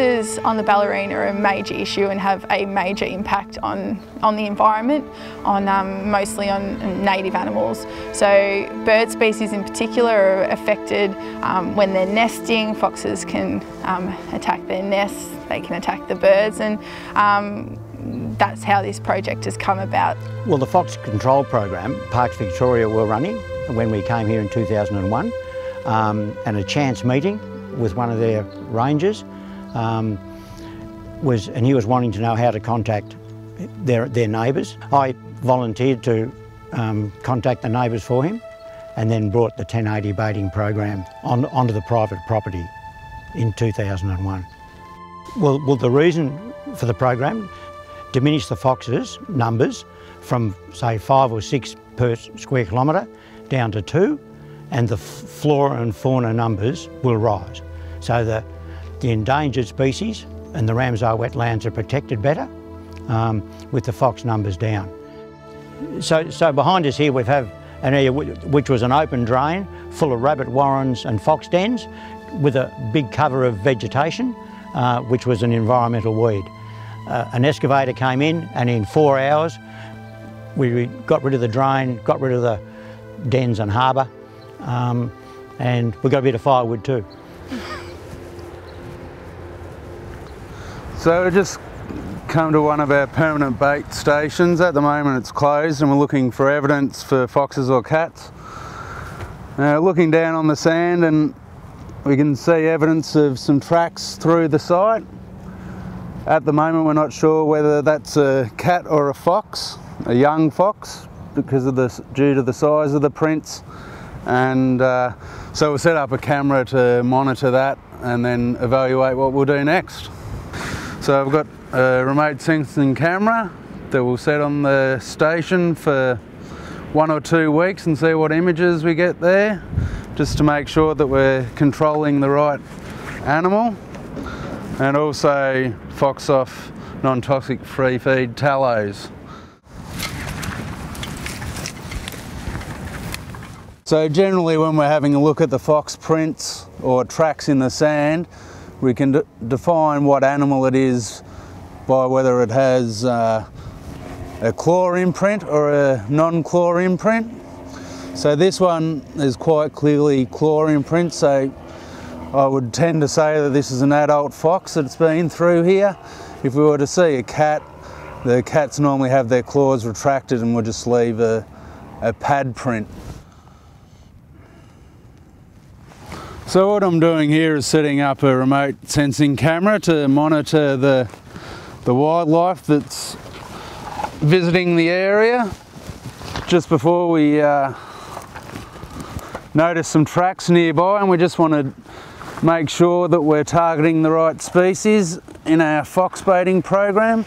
Foxes on the Bellarine are a major issue and have a major impact on the environment, mostly on native animals. So bird species in particular are affected when they're nesting. Foxes can attack their nests, they can attack the birds, and that's how this project has come about. Well, the fox control program, Parks Victoria were running when we came here in 2001, and a chance meeting with one of their rangers and he was wanting to know how to contact their neighbours. I volunteered to contact the neighbours for him, and then brought the 1080 baiting program onto the private property in 2001. Well, the reason for the program, diminish the foxes' numbers from say 5 or 6 per square kilometre down to 2, and the flora and fauna numbers will rise. So the endangered species and the Ramsar wetlands are protected better with the fox numbers down. So behind us here we have an area which was an open drain full of rabbit warrens and fox dens with a big cover of vegetation, which was an environmental weed. An excavator came in, and in 4 hours we got rid of the drain, got rid of the dens and harbour, and we got a bit of firewood too. So we just come to one of our permanent bait stations. At the moment it's closed and we're looking for evidence for foxes or cats. Looking down on the sand, and we can see evidence of some tracks through the site. At the moment we're not sure whether that's a cat or a fox, a young fox, due to the size of the prints. And so we'll set up a camera to monitor that and then evaluate what we'll do next. So I've got a remote sensing camera that we'll set on the station for 1 or 2 weeks and see what images we get there, just to make sure that we're controlling the right animal, and also fox off non-toxic free feed tallows. So generally when we're having a look at the fox prints or tracks in the sand, we can define what animal it is by whether it has a claw imprint or a non-claw imprint. So this one is quite clearly claw imprint, so I would tend to say that this is an adult fox that's been through here. If we were to see a cat, the cats normally have their claws retracted and we'll just leave a pad print. So what I'm doing here is setting up a remote sensing camera to monitor the wildlife that's visiting the area. Just before we notice some tracks nearby, and we just want to make sure that we're targeting the right species in our fox baiting program.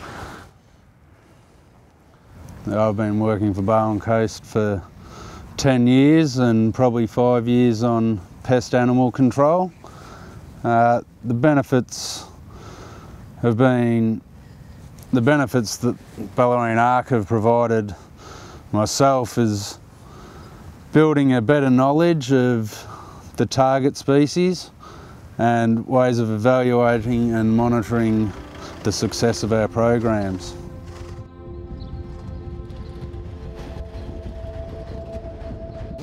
I've been working for Barwon Coast for 10 years and probably 5 years on pest animal control. The benefits that Bellarine Ark have provided myself is building a better knowledge of the target species and ways of evaluating and monitoring the success of our programs.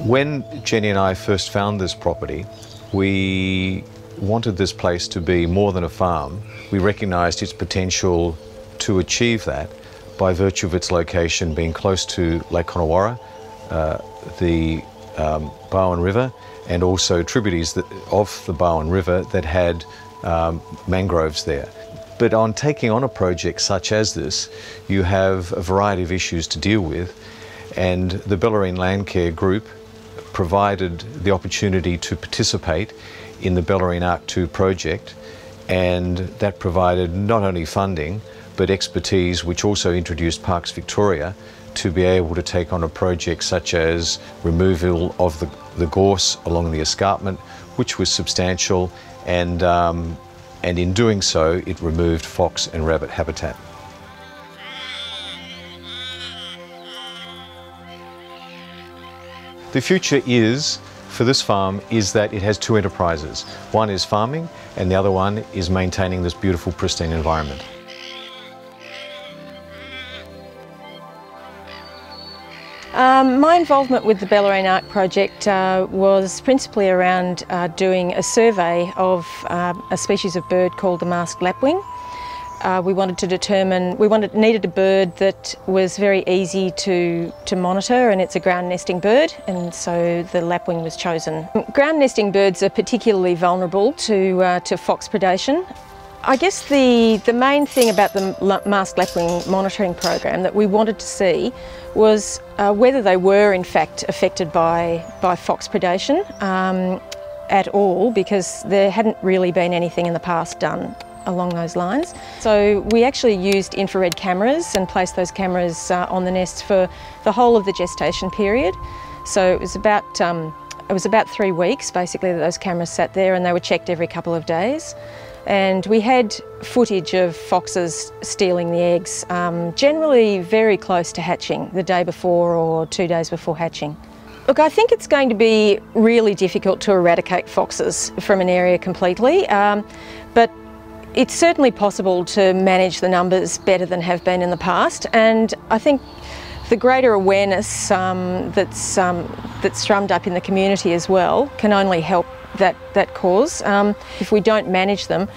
When Jenny and I first found this property, we wanted this place to be more than a farm. We recognised its potential to achieve that by virtue of its location being close to Lake Connewarra, the Barwon River, and also tributaries of the Barwon River that had mangroves there. But on taking on a project such as this, you have a variety of issues to deal with, and the Bellarine Landcare Group provided the opportunity to participate in the Bellarine Ark 2 project, and that provided not only funding but expertise, which also introduced Parks Victoria to be able to take on a project such as removal of the gorse along the escarpment, which was substantial, and in doing so it removed fox and rabbit habitat. The future is for this farm is that it has two enterprises. One is farming and the other one is maintaining this beautiful, pristine environment. My involvement with the Bellarine Arc project was principally around doing a survey of a species of bird called the masked lapwing. We needed a bird that was very easy to monitor, and it's a ground nesting bird, and so the lapwing was chosen. Ground nesting birds are particularly vulnerable to fox predation. I guess the main thing about the masked lapwing monitoring program that we wanted to see was whether they were in fact affected by fox predation at all, because there hadn't really been anything in the past done along those lines. So we actually used infrared cameras and placed those cameras on the nests for the whole of the gestation period. So it was about 3 weeks basically that those cameras sat there, and they were checked every couple of days. And we had footage of foxes stealing the eggs, generally very close to hatching, the day before or 2 days before hatching. Look, I think it's going to be really difficult to eradicate foxes from an area completely, but it's certainly possible to manage the numbers better than have been in the past. And I think the greater awareness that's drummed up in the community as well can only help that cause. If we don't manage them,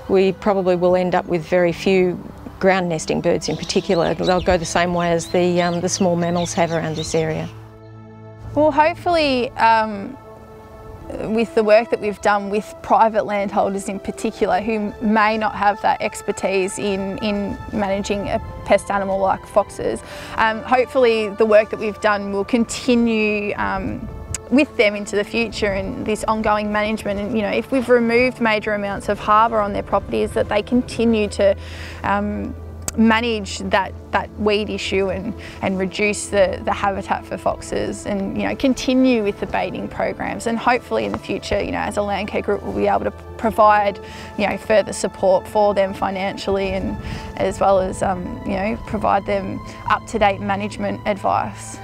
we probably will end up with very few ground nesting birds in particular. They'll go the same way as the small mammals have around this area. Well, hopefully with the work that we've done with private landholders in particular, who may not have that expertise in managing a pest animal like foxes, hopefully the work that we've done will continue with them into the future, and this ongoing management. And if we've removed major amounts of harbour on their properties, that they continue to manage that weed issue and reduce the habitat for foxes, and continue with the baiting programs. And hopefully in the future, as a Landcare Group, we'll be able to provide further support for them financially, and as well as provide them up-to-date management advice.